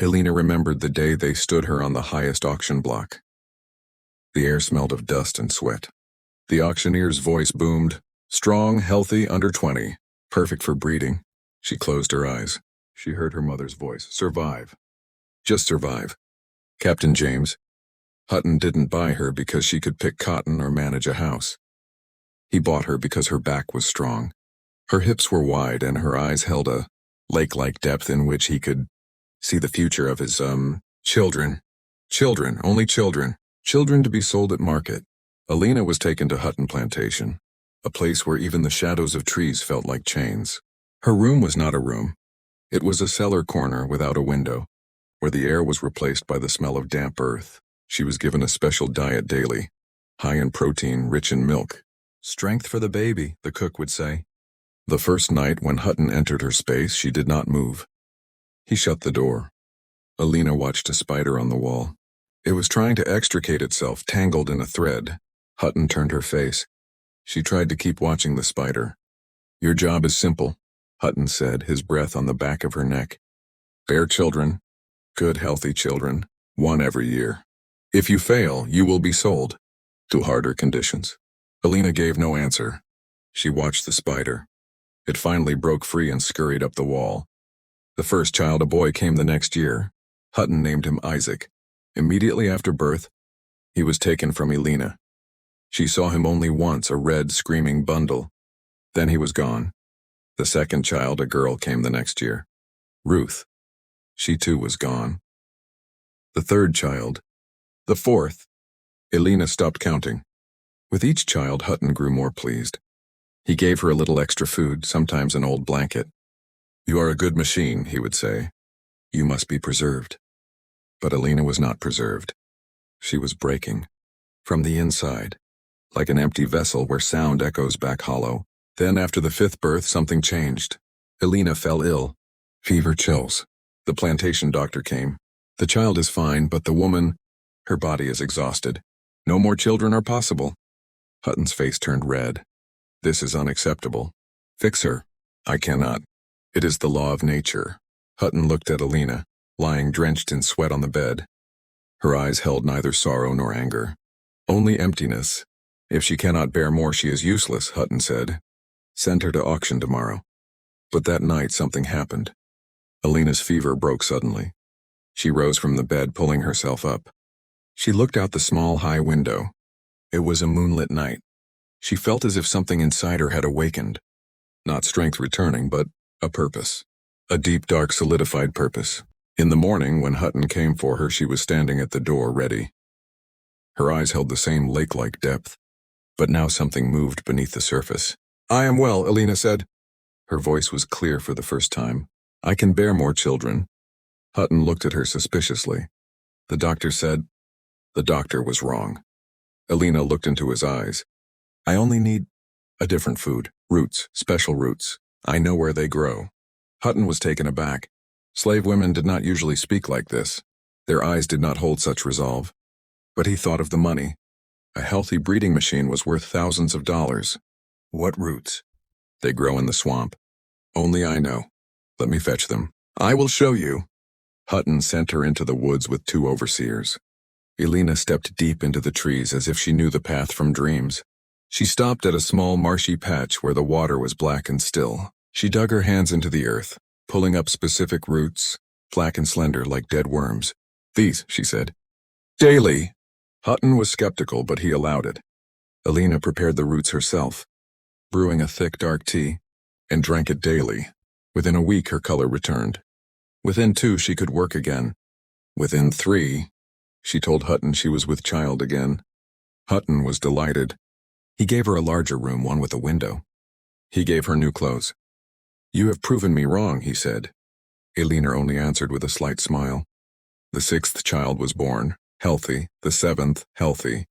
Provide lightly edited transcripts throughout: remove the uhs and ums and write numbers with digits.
Elena remembered the day they stood her on the highest auction block. The air smelled of dust and sweat. The auctioneer's voice boomed, "Strong, healthy, under 20. Perfect for breeding." She closed her eyes. She heard her mother's voice. "Survive. Just survive." Captain James. Hutton didn't buy her because she could pick cotton or manage a house. He bought her because her back was strong. Her hips were wide and her eyes held a lake-like depth in which he could see the future of his, children. Children, only children. Children to be sold at market. Elena was taken to Hutton Plantation, a place where even the shadows of trees felt like chains. Her room was not a room. It was a cellar corner without a window, where the air was replaced by the smell of damp earth. She was given a special diet daily, high in protein, rich in milk. "Strength for the baby," the cook would say. The first night when Hutton entered her space, she did not move. He shut the door. Elena watched a spider on the wall. It was trying to extricate itself, tangled in a thread. Hutton turned her face. She tried to keep watching the spider. "Your job is simple," Hutton said, his breath on the back of her neck. "Bear children, good healthy children, one every year. If you fail, you will be sold to harder conditions." Elena gave no answer. She watched the spider. It finally broke free and scurried up the wall. The first child, a boy, came the next year. Hutton named him Isaac. Immediately after birth, he was taken from Elena. She saw him only once, a red, screaming bundle. Then he was gone. The second child, a girl, came the next year. Ruth. She too was gone. The third child. The fourth. Elena stopped counting. With each child, Hutton grew more pleased. He gave her a little extra food, sometimes an old blanket. "You are a good machine," he would say. "You must be preserved." But Elena was not preserved. She was breaking. From the inside. Like an empty vessel where sound echoes back hollow. Then after the fifth birth, something changed. Elena fell ill. Fever, chills. The plantation doctor came. "The child is fine, but the woman, her body is exhausted. No more children are possible." Hutton's face turned red. "This is unacceptable. Fix her." "I cannot. It is the law of nature." Hutton looked at Elena, lying drenched in sweat on the bed. Her eyes held neither sorrow nor anger. Only emptiness. "If she cannot bear more, she is useless," Hutton said. "Send her to auction tomorrow." But that night something happened. Elena's fever broke suddenly. She rose from the bed, pulling herself up. She looked out the small, high window. It was a moonlit night. She felt as if something inside her had awakened. Not strength returning, but a purpose. A deep, dark, solidified purpose. In the morning, when Hutton came for her, she was standing at the door, ready. Her eyes held the same lake-like depth, but now something moved beneath the surface. "I am well," Elena said. Her voice was clear for the first time. "I can bear more children." Hutton looked at her suspiciously. The doctor said. The doctor was wrong. Elena looked into his eyes. "I only need a different food. Roots, special roots. I know where they grow." Hutton was taken aback. Slave women did not usually speak like this. Their eyes did not hold such resolve. But he thought of the money. A healthy breeding machine was worth thousands of dollars. "What roots?" "They grow in the swamp. Only I know. Let me fetch them." "I will show you." Hutton sent her into the woods with 2 overseers. Elena stepped deep into the trees as if she knew the path from dreams. She stopped at a small marshy patch where the water was black and still. She dug her hands into the earth, pulling up specific roots, black and slender like dead worms. "These," she said. "Daily." Hutton was skeptical, but he allowed it. Elena prepared the roots herself, brewing a thick, dark tea, and drank it daily. Within a week, her color returned. Within 2, she could work again. Within 3, she told Hutton she was with child again. Hutton was delighted. He gave her a larger room, one with a window. He gave her new clothes. "You have proven me wrong," he said. Elena only answered with a slight smile. The 6th child was born, healthy, the 7th, healthy.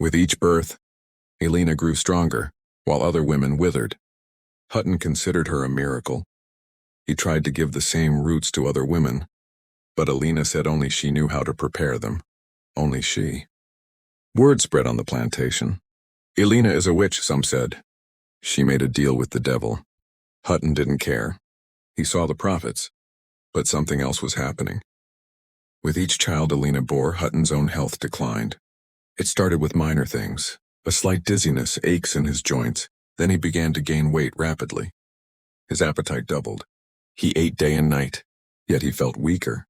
With each birth, Elena grew stronger, while other women withered. Hutton considered her a miracle. He tried to give the same roots to other women, but Elena said only she knew how to prepare them. Only she. Word spread on the plantation. "Elena is a witch," some said. She made a deal with the devil. Hutton didn't care. He saw the profits, but something else was happening. With each child Elena bore, Hutton's own health declined. It started with minor things, a slight dizziness, aches in his joints, then he began to gain weight rapidly. His appetite doubled. He ate day and night, yet he felt weaker.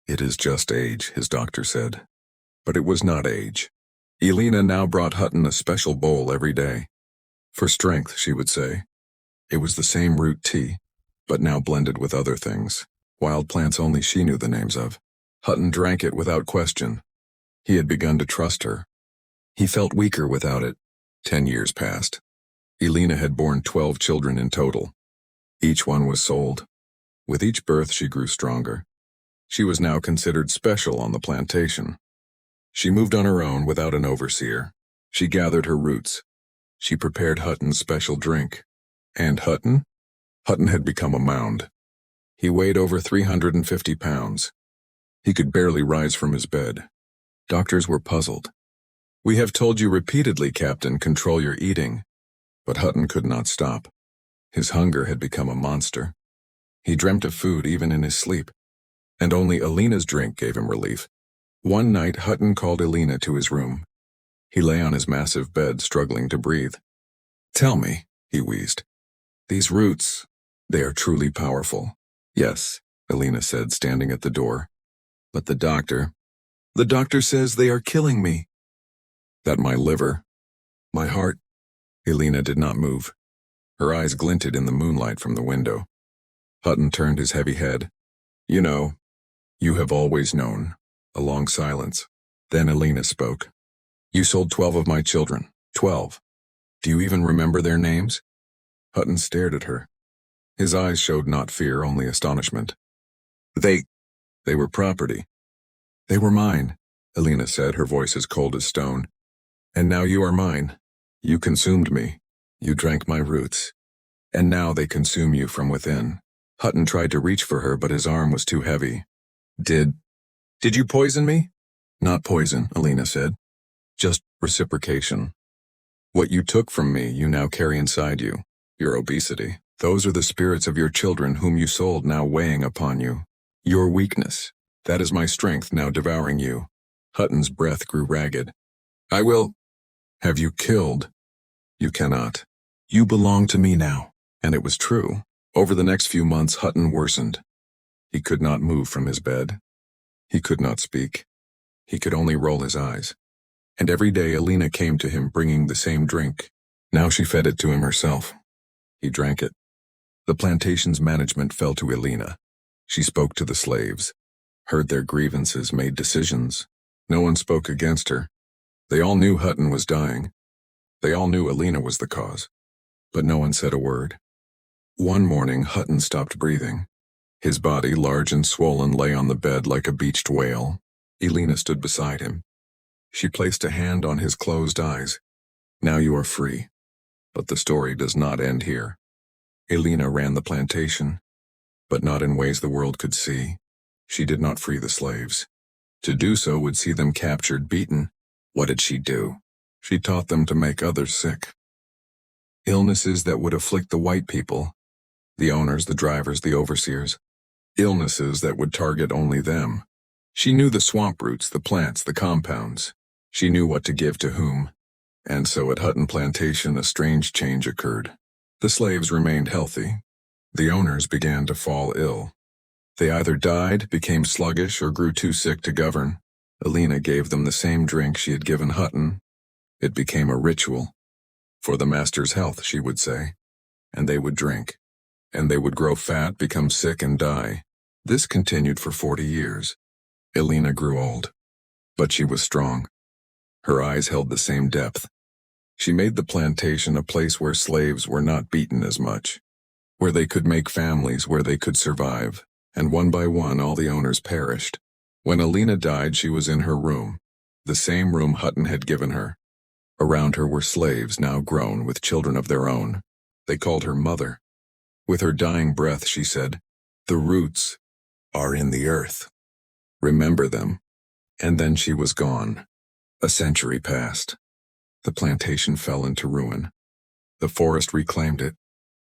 It is just age, his doctor said. But it was not age. Elena now brought Hutton a special bowl every day. For strength, she would say. It was the same root tea, but now blended with other things, wild plants only she knew the names of. Hutton drank it without question. He had begun to trust her. He felt weaker without it. 10 years passed. Elena had borne 12 children in total. Each one was sold. With each birth she grew stronger. She was now considered special on the plantation. She moved on her own without an overseer. She gathered her roots. She prepared Hutton's special drink. And Hutton? Hutton had become a mound. He weighed over 350 pounds. He could barely rise from his bed. Doctors were puzzled. "We have told you repeatedly, Captain, control your eating." But Hutton could not stop. His hunger had become a monster. He dreamt of food even in his sleep. And only Elena's drink gave him relief. One night, Hutton called Elena to his room. He lay on his massive bed, struggling to breathe. "Tell me," he wheezed. "These roots, they are truly powerful." "Yes," Elena said, standing at the door. "But the doctor says they are killing me." "That my liver, my heart." Elena did not move. Her eyes glinted in the moonlight from the window. Hutton turned his heavy head. "You know, you have always known." A long silence. Then Elena spoke. "You sold 12 of my children. 12. Do you even remember their names?" Hutton stared at her. His eyes showed not fear, only astonishment. They were property." "They were mine," Elena said, her voice as cold as stone. "And now you are mine. You consumed me. You drank my roots. And now they consume you from within." Hutton tried to reach for her, but his arm was too heavy. Did you poison me?" "Not poison," Elena said. "Just reciprocation. What you took from me, you now carry inside you. Your obesity. Those are the spirits of your children whom you sold now weighing upon you. Your weakness. That is my strength now devouring you." Hutton's breath grew ragged. "I will." "Have you killed?" "You cannot. You belong to me now." And it was true. Over the next few months, Hutton worsened. He could not move from his bed. He could not speak. He could only roll his eyes. And every day Elena came to him bringing the same drink. Now she fed it to him herself. He drank it. The plantation's management fell to Elena. She spoke to the slaves, heard their grievances, made decisions. No one spoke against her. They all knew Hutton was dying. They all knew Elena was the cause. But no one said a word. One morning, Hutton stopped breathing. His body, large and swollen, lay on the bed like a beached whale. Elena stood beside him. She placed a hand on his closed eyes. "Now you are free. But the story does not end here." Elena ran the plantation, but not in ways the world could see. She did not free the slaves. To do so would see them captured, beaten. What did she do? She taught them to make others sick. Illnesses that would afflict the white people, the owners, the drivers, the overseers. Illnesses that would target only them. She knew the swamp roots, the plants, the compounds. She knew what to give to whom. And so at Hutton Plantation a strange change occurred. The slaves remained healthy. The owners began to fall ill. They either died, became sluggish, or grew too sick to govern. Elena gave them the same drink she had given Hutton. It became a ritual. For the master's health, she would say. And they would drink. And they would grow fat, become sick, and die. This continued for 40 years. Elena grew old. But she was strong. Her eyes held the same depth. She made the plantation a place where slaves were not beaten as much. Where they could make families, where they could survive. And one by one all the owners perished. When Elena died, she was in her room. The same room Hutton had given her. Around her were slaves, now grown, with children of their own. They called her mother. With her dying breath, she said, "The roots are in the earth. Remember them." And then she was gone. A century passed. The plantation fell into ruin. The forest reclaimed it.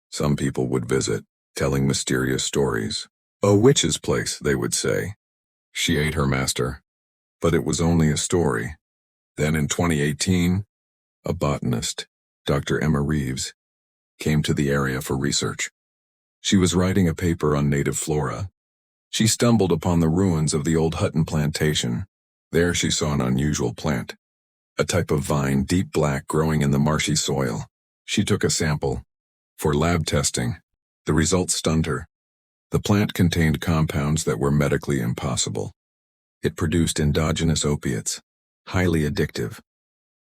Some people would visit, telling mysterious stories. "A witch's place," they would say. She ate her master. But it was only a story. Then in 2018, a botanist, Dr. Emma Reeves, came to the area for research. She was writing a paper on native flora. She stumbled upon the ruins of the old Hutton plantation. There she saw an unusual plant, a type of vine deep black growing in the marshy soil. She took a sample. For lab testing, the results stunned her. The plant contained compounds that were medically impossible. It produced endogenous opiates, highly addictive.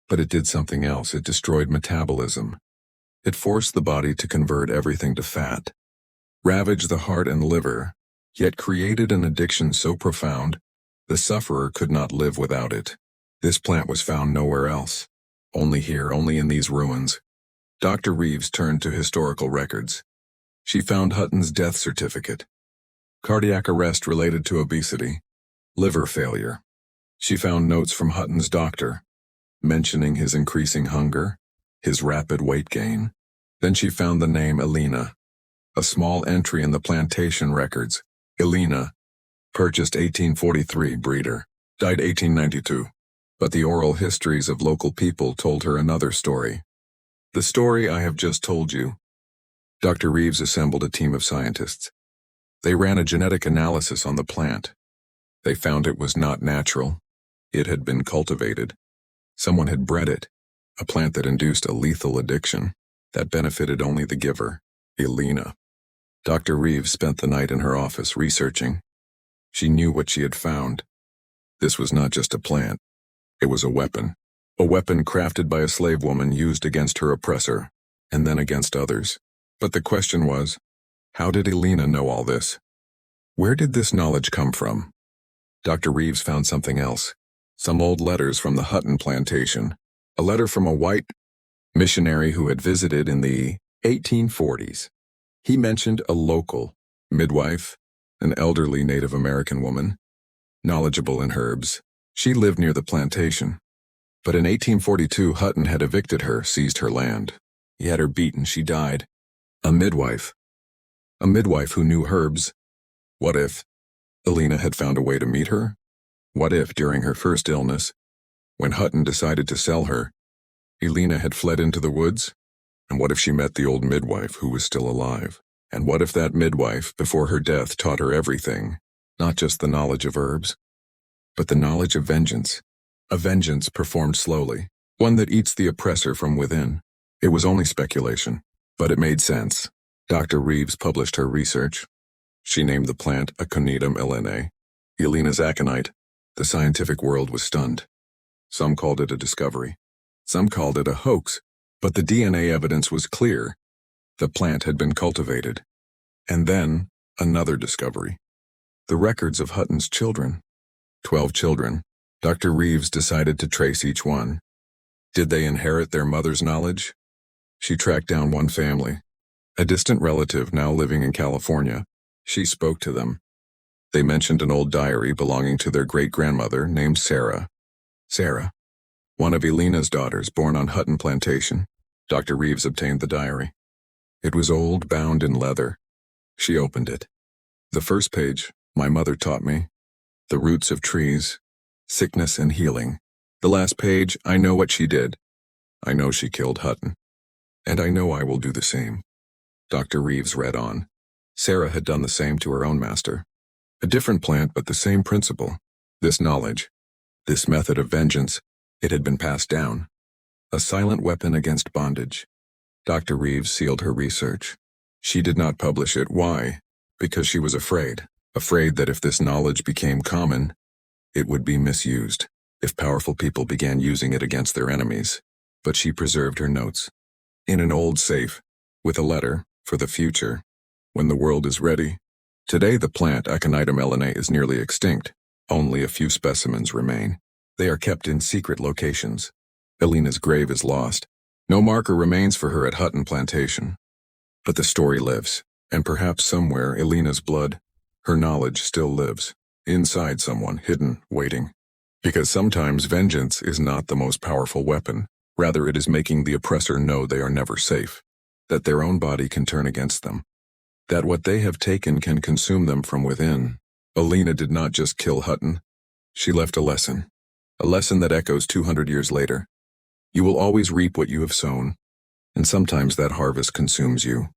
But it did something else. It destroyed metabolism. It forced the body to convert everything to fat, ravaged the heart and liver, yet created an addiction so profound, the sufferer could not live without it. This plant was found nowhere else. Only here, only in these ruins. Dr. Reeves turned to historical records. She found Hutton's death certificate. Cardiac arrest related to obesity. Liver failure. She found notes from Hutton's doctor, mentioning his increasing hunger, his rapid weight gain. Then she found the name Elena. A small entry in the plantation records. Elena, purchased 1843, breeder, died 1892. But the oral histories of local people told her another story. The story I have just told you. Dr. Reeves assembled a team of scientists. They ran a genetic analysis on the plant. They found it was not natural. It had been cultivated. Someone had bred it, a plant that induced a lethal addiction that benefited only the giver, Elena. Dr. Reeves spent the night in her office researching. She knew what she had found. This was not just a plant. It was a weapon crafted by a slave woman used against her oppressor, and then against others. But the question was, how did Elena know all this? Where did this knowledge come from? Dr. Reeves found something else. Some old letters from the Hutton plantation. A letter from a white missionary who had visited in the 1840s. He mentioned a local midwife, an elderly Native American woman, knowledgeable in herbs. She lived near the plantation. But in 1842, Hutton had evicted her, seized her land. He had her beaten, she died. A midwife who knew herbs. What if Elena had found a way to meet her? What if, during her first illness, when Hutton decided to sell her, Elena had fled into the woods? And what if she met the old midwife who was still alive? And what if that midwife, before her death, taught her everything, not just the knowledge of herbs, but the knowledge of vengeance? A vengeance performed slowly, one that eats the oppressor from within. It was only speculation, but it made sense. Dr. Reeves published her research. She named the plant Aconitum Elenae, Elena's aconite. The scientific world was stunned. Some called it a discovery. Some called it a hoax, but the DNA evidence was clear. The plant had been cultivated. And then, another discovery. The records of Hutton's children. 12 children. Dr. Reeves decided to trace each one. Did they inherit their mother's knowledge? She tracked down one family, a distant relative now living in California. She spoke to them. They mentioned an old diary belonging to their great-grandmother named Sarah. Sarah, one of Elena's daughters born on Hutton Plantation. Dr. Reeves obtained the diary. It was old, bound in leather. She opened it. The first page, my mother taught me. The roots of trees, sickness and healing. The last page, I know what she did. I know she killed Hutton. And I know I will do the same. Dr. Reeves read on. Sarah had done the same to her own master. A different plant, but the same principle. This knowledge, this method of vengeance, it had been passed down. A silent weapon against bondage. Dr. Reeves sealed her research. She did not publish it. Why? Because she was afraid. Afraid that if this knowledge became common, it would be misused, if powerful people began using it against their enemies. But she preserved her notes. In an old safe, with a letter, for the future, when the world is ready. Today the plant Aconitum Elenae is nearly extinct. Only a few specimens remain. They are kept in secret locations. Elena's grave is lost. No marker remains for her at Hutton Plantation. But the story lives, and perhaps somewhere Elena's blood, her knowledge still lives, inside someone, hidden, waiting. Because sometimes vengeance is not the most powerful weapon. Rather, it is making the oppressor know they are never safe, that their own body can turn against them, that what they have taken can consume them from within. Elena did not just kill Hutton. She left a lesson that echoes 200 years later. You will always reap what you have sown, and sometimes that harvest consumes you.